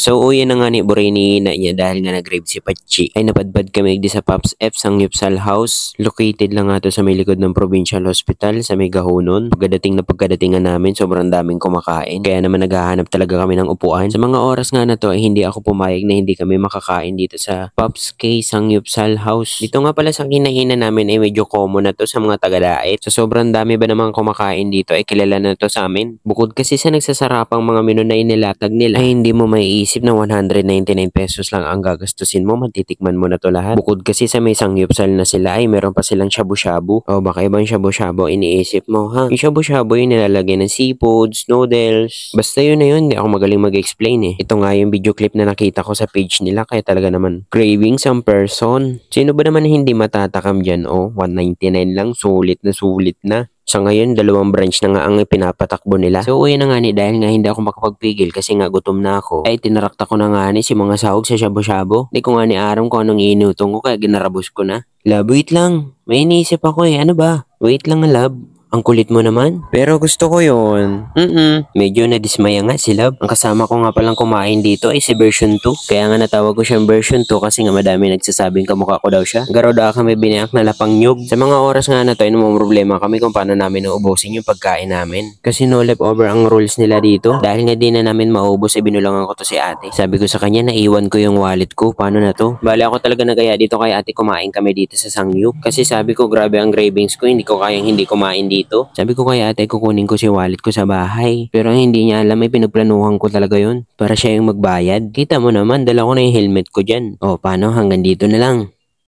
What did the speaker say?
So uwi na nga ni Buray ni ina niya dahil nga nag-rave si Pachi. Ay napadbad kami di sa Pops F Sangyupsal House. Located lang nga to sa may likod ng Provincial Hospital sa may Gahunon. Pagkadatingan namin sobrang daming kumakain. Kaya naman naghahanap talaga kami ng upuan. Sa mga oras nga na to ay hindi ako pumayag na hindi kami makakain dito sa Pops K Sangyupsal House. Dito nga pala sa kinainan namin ay medyo common na to sa mga taga-Dait. So sobrang dami ba namang kumakain dito ay kilala na to sa amin. Bukod kasi sa nagsasarapang mga menu na inilatag nila ay hindi mo maiisip na 199 pesos lang ang gagastusin mo, matitikman mo na to lahat. Bukod kasi sa may sangyupsal na sila ay meron pa silang shabu-shabu. O baka ibang shabu-shabu iniisip mo ha. Yung shabu-shabu yung nilalagay ng seafoods, noodles. Basta yun na yun, hindi ako magaling mag-explain eh. Ito nga yung video clip na nakita ko sa page nila kaya talaga naman craving some person. Sino ba naman hindi matatakam dyan? O 199 lang, sulit na sulit na. Sa ngayon, 2 branch na nga ang pinapatakbo nila. So, uwi na nga ni dahil nga hindi ako makapagpigil kasi nga gutom na ako. Ay, tinarakta ko na nga ni si mga sahog sa shabu-shabu. Di ko nga ni aram kung anong inutong ko kaya ginarabos ko na. Love, wait lang. May iniisip ako eh. Ano ba? Wait lang nga, love. Ang kulit mo naman. Pero gusto ko yun. Medyo nadismaya nga si Love. Ang kasama ko nga palang kumain dito ay si version 2. Kaya nga natawag ko siyang version 2 kasi nga madami nagsasabing kamukha ko daw siya. Garo daw kami binayak na lapang nyug. Sa mga oras nga na to ay problema kami kung paano namin naubusin yung pagkain namin. Kasi no leftover ang rules nila dito. Dahil nga di na namin maubos ay binulangan ko to si ate. Sabi ko sa kanya naiwan ko yung wallet ko. Paano na to? Bali ako talaga nagaya dito kay ate kumain kami dito sa Sangyup. Kasi sabi ko grabe ang cravings ko. Hindi ko kayang hindi kumain dito. Sabi ko kay ate kukunin ko si wallet ko sa bahay. Pero hindi niya alam ay pinagplanuhan ko talaga yun. Para siya yung magbayad. Kita mo naman dala ko na yung helmet ko dyan. O paano hanggang dito na lang.